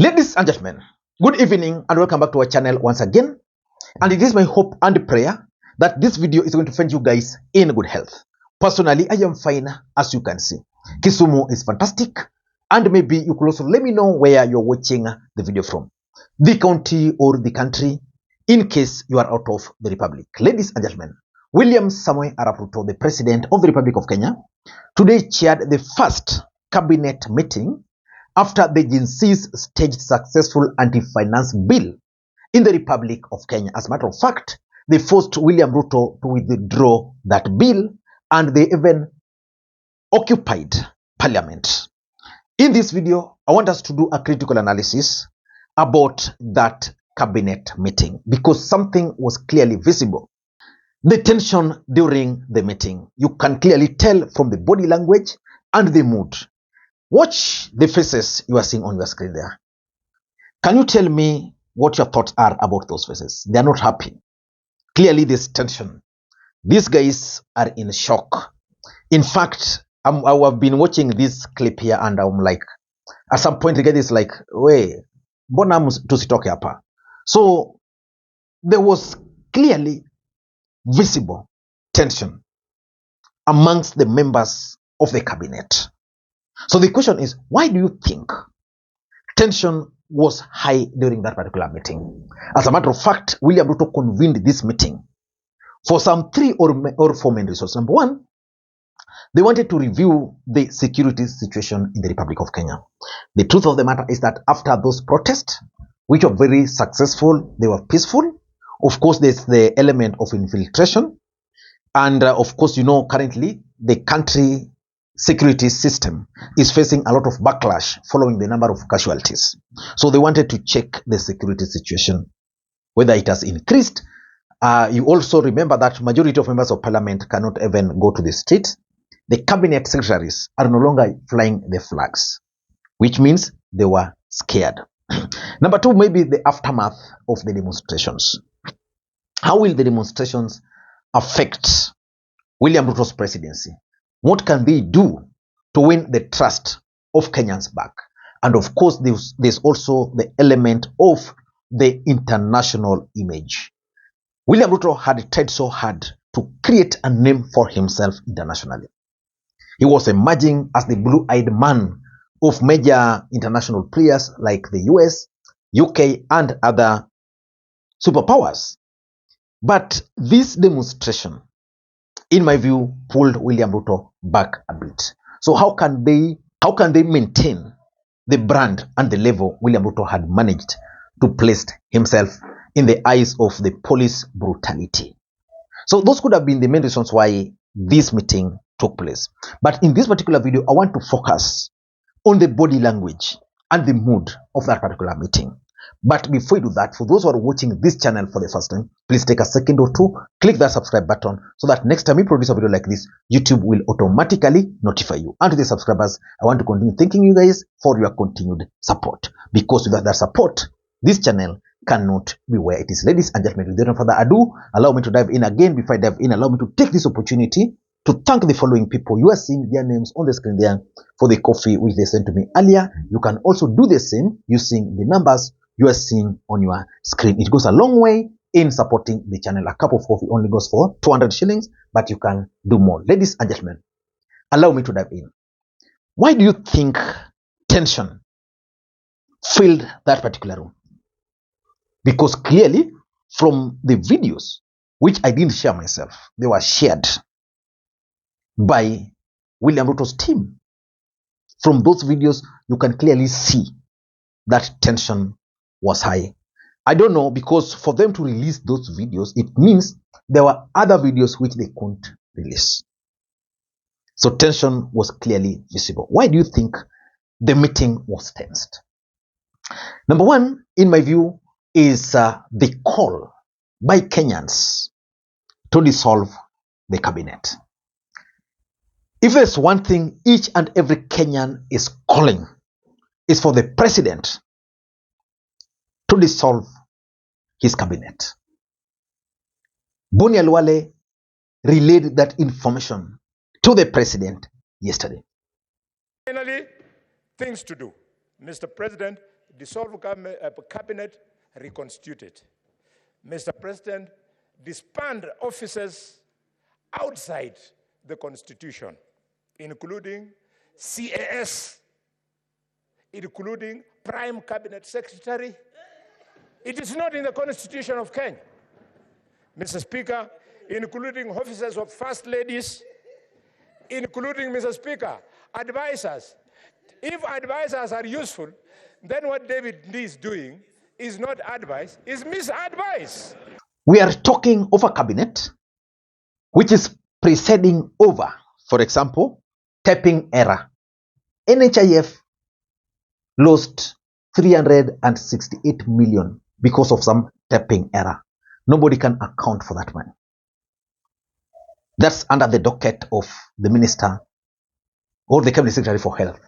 Ladies and gentlemen, good evening and welcome back to our channel once again. And it is my hope and prayer that this video is going to find you guys in good health. Personally, I am fine, as you can see. Kisumu is fantastic, and maybe you could also let me know where you're watching the video from. The county or the country, in case you are out of the republic. Ladies and gentlemen, William Samoei Arap Ruto, the President of the Republic of Kenya, today chaired the first cabinet meeting after the Gen Z's staged successful anti-finance bill in the Republic of Kenya. As a matter of fact, they forced William Ruto to withdraw that bill, and they even occupied parliament. In this video, I want us to do a critical analysis about that cabinet meeting because something was clearly visible. The tension during the meeting, you can clearly tell from the body language and the mood. Watch the faces you are seeing on your screen there. Can you tell me what your thoughts are about those faces? They are not happy. Clearly, there's tension. These guys are in shock. In fact, I have been watching this clip here and I'm like, at some point, the guy is like, "Wait, mbona tusitoke hapa?" So there was clearly visible tension amongst the members of the cabinet. So the question is, why do you think tension was high during that particular meeting? As a matter of fact, William Ruto convened this meeting for some 3 or 4 main reasons. Number one, they wanted to review the security situation in the Republic of Kenya. The truth of the matter is that after those protests, which were very successful, they were peaceful. Of course, there's the element of infiltration. And of course, you know, currently the country security system is facing a lot of backlash following the number of casualties. So they wanted to check the security situation, whether it has increased. You also remember that majority of members of parliament cannot even go to the street. The cabinet secretaries are no longer flying the flags, which means they were scared. Number two, maybe the aftermath of the demonstrations. How will the demonstrations affect William Ruto's presidency? What can they do to win the trust of Kenyans back? And of course, there's also the element of the international image. William Ruto had tried so hard to create a name for himself internationally. He was emerging as the blue-eyed man of major international players like the US, UK, and other superpowers. But this demonstration, in my view, pulled William Ruto back a bit. So how can they maintain the brand and the level William Ruto had managed to place himself in the eyes of the police brutality? So those could have been the main reasons why this meeting took place. But in this particular video, I want to focus on the body language and the mood of that particular meeting. But before you do that, for those who are watching this channel for the first time, please take a second or two, click that subscribe button so that next time we produce a video like this, YouTube will automatically notify you. And to the subscribers, I want to continue thanking you guys for your continued support. Because without that support, this channel cannot be where it is. Ladies and gentlemen, without further ado, allow me to dive in again. Before I dive in, allow me to take this opportunity to thank the following people. You are seeing their names on the screen there for the coffee which they sent to me earlier. You can also do the same using the numbers you are seeing on your screen. It goes a long way in supporting the channel. A cup of coffee only goes for 200 shillings, but you can do more. Ladies and gentlemen, allow me to dive in. Why do you think tension filled that particular room? Because clearly, from the videos, which I didn't share myself, they were shared by William Ruto's team. From those videos, you can clearly see that tension was high. I don't know, because for them to release those videos, it means there were other videos which they couldn't release. So tension was clearly visible. Why do you think the meeting was tensed? Number one, in my view, is the call by Kenyans to dissolve the cabinet. If there's one thing each and every Kenyan is calling, is for the president to dissolve his cabinet. Boni Alwale relayed that information to the president yesterday. Finally, things to do. Mr. President, dissolve cabinet, reconstitute it. Mr. President, disband offices outside the Constitution, including CAS, including Prime Cabinet Secretary. It is not in the Constitution of Kenya. Mr. Speaker, including officers of First Ladies, including, Mr. Speaker, advisors. If advisors are useful, then what David Lee is doing is not advice, is misadvice. We are talking of a cabinet which is presiding over, for example, typing error. NHIF lost 368 million because of some typing error. Nobody can account for that money. That's under the docket of the minister or the cabinet secretary for health.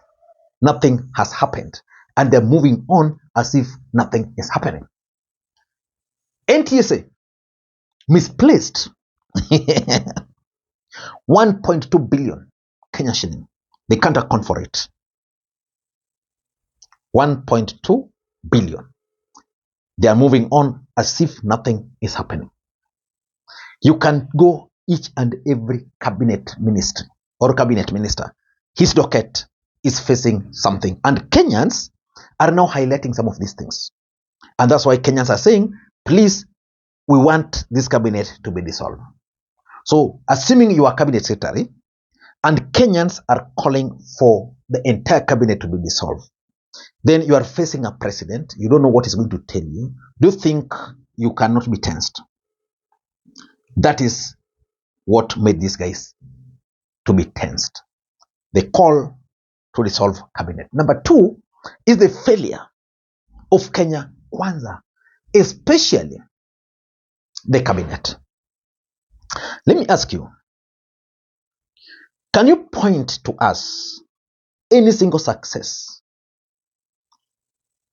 Nothing has happened, and they're moving on as if nothing is happening. NTSA misplaced 1.2 billion Kenya shilling. They can't account for it. 1.2 billion. They are moving on as if nothing is happening. You can go each and every cabinet ministry or cabinet minister. His docket is facing something. And Kenyans are now highlighting some of these things. And that's why Kenyans are saying, please, we want this cabinet to be dissolved. So, assuming you are cabinet secretary, and Kenyans are calling for the entire cabinet to be dissolved, then you are facing a president. You don't know what he's going to tell you. Do you think you cannot be tensed? That is what made these guys to be tensed. They call to dissolve cabinet. Number two is the failure of Kenya Kwanza, especially the cabinet. Let me ask you, can you point to us any single success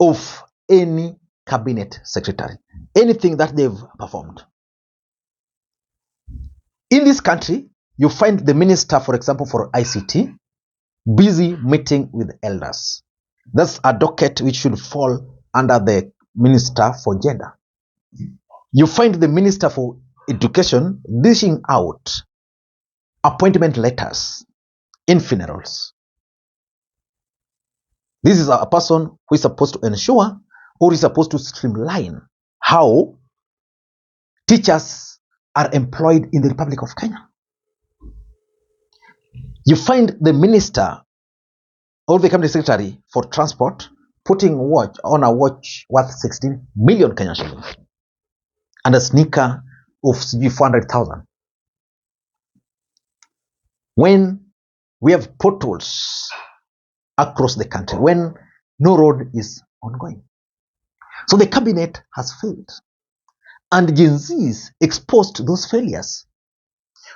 of any cabinet secretary, anything that they've performed? In this country, you find the minister, for example, for ICT, busy meeting with elders. That's a docket which should fall under the minister for gender. You find the minister for education dishing out appointment letters in funerals. This is a person who is supposed to ensure or is supposed to streamline how teachers are employed in the Republic of Kenya. You find the minister or the cabinet secretary for transport putting on a watch worth 16 million Kenya shillings and a sneaker of 400,000. When we have potholes across the country, when no road is ongoing. So the cabinet has failed. And Gen Zs exposed those failures.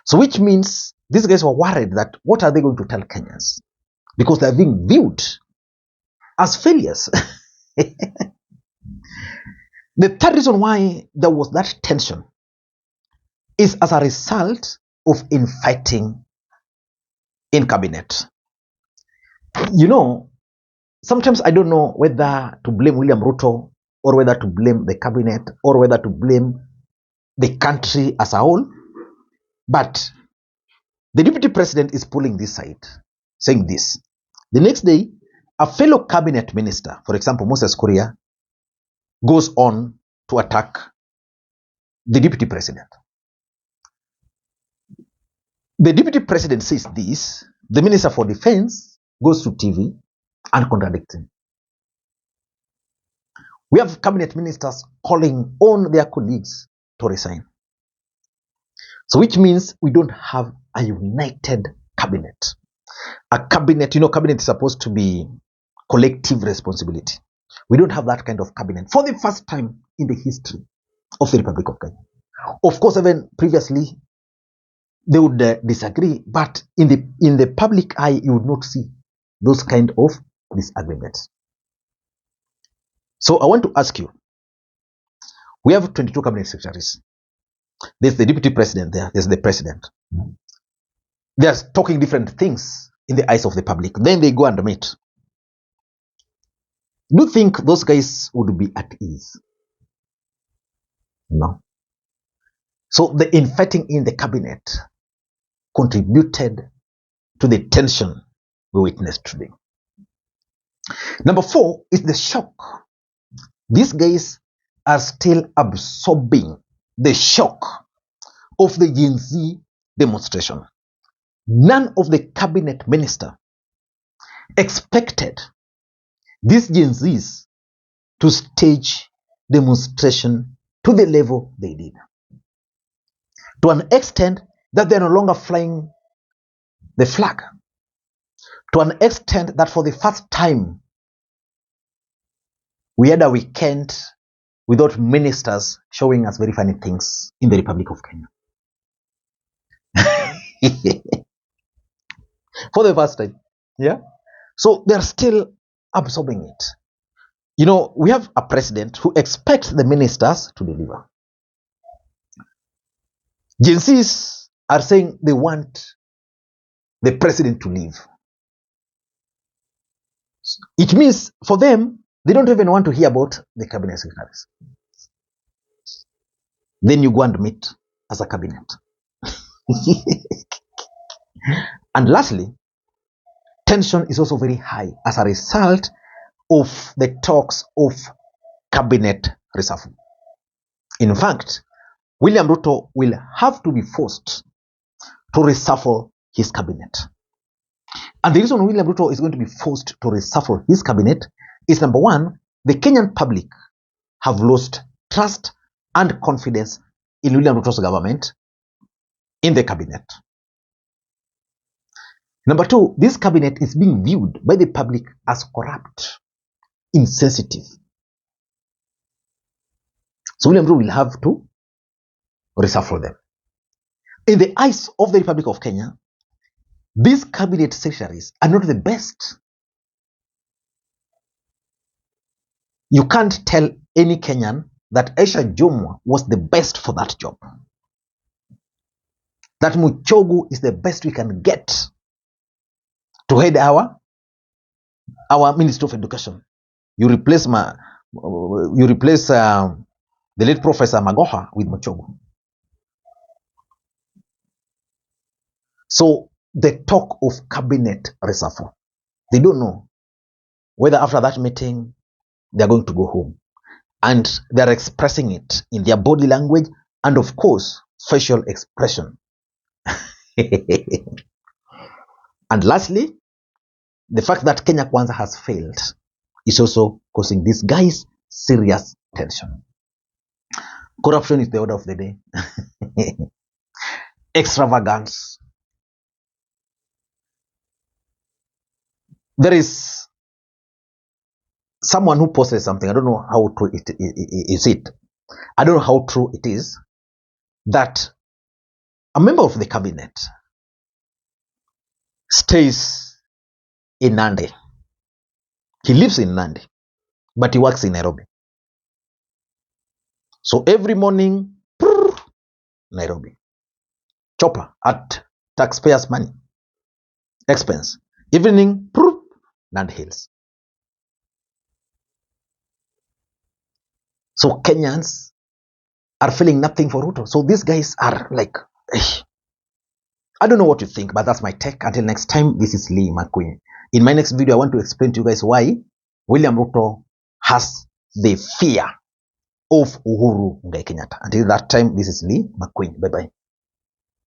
So which means these guys were worried that what are they going to tell Kenyans? Because they are being viewed as failures. The third reason why there was that tension is as a result of infighting in cabinet. You know, sometimes I don't know whether to blame William Ruto or whether to blame the cabinet or whether to blame the country as a whole. But the deputy president is pulling this side, saying this. The next day, a fellow cabinet minister, for example, Moses Kuria, goes on to attack the deputy president. The deputy president says this. The minister for defense goes to TV and contradicts him. We have cabinet ministers calling on their colleagues to resign. So which means we don't have a united cabinet. A cabinet, cabinet is supposed to be collective responsibility. We don't have that kind of cabinet for the first time in the history of the Republic of Kenya. Of course, even previously, they would disagree, but in the public eye, you would not see those kind of disagreements. So I want to ask you, we have 22 cabinet secretaries. There's the deputy president there, there's the president. They are talking different things in the eyes of the public. Then they go and meet. Do you think those guys would be at ease? No. So the infighting in the cabinet contributed to the tension we witnessed today. Number 4 is the shock. These guys are still absorbing the shock of the Gen Z demonstration. None of the cabinet minister expected these Gen Zs to stage demonstration to the level they did. To an extent that they're no longer flying the flag. To an extent that for the first time, we had a weekend without ministers showing us very funny things in the Republic of Kenya. For the first time. Yeah. So they're still absorbing it. You know, we have a president who expects the ministers to deliver. Gen Zs are saying they want the president to leave. It means for them, they don't even want to hear about the cabinet secretaries. Then you go and meet as a cabinet. And lastly, tension is also very high as a result of the talks of cabinet reshuffle. In fact, William Ruto will have to be forced to reshuffle his cabinet. And the reason William Ruto is going to be forced to reshuffle his cabinet is, number 1, the Kenyan public have lost trust and confidence in William Ruto's government, in the cabinet. Number 2, this cabinet is being viewed by the public as corrupt, insensitive. So William Ruto will have to reshuffle them. In the eyes of the Republic of Kenya, these cabinet secretaries are not the best. You can't tell any Kenyan that Aisha Jumwa was the best for that job. That Muchogu is the best we can get to head our Ministry of Education. You replace the late Professor Magoha with Muchogu. So the talk of cabinet reshuffle, they don't know whether after that meeting they're going to go home. And they're expressing it in their body language and, of course, facial expression. And lastly, the fact that Kenya Kwanza has failed is also causing these guys serious tension. Corruption is the order of the day. Extravagance. There is someone who posted something. I don't know how true it is. I don't know how true it is that a member of the cabinet stays in Nandi. He lives in Nandi, but he works in Nairobi. So every morning, Nairobi. Chopper at taxpayers' money. Expense. Evening, Nandi Hills. So Kenyans are feeling nothing for Ruto. So these guys are like, I don't know what you think, but that's my take. Until next time, this is Lee Makwiny. In my next video, I want to explain to you guys why William Ruto has the fear of Uhuru Kenyatta. Until that time, this is Lee Makwiny. Bye-bye.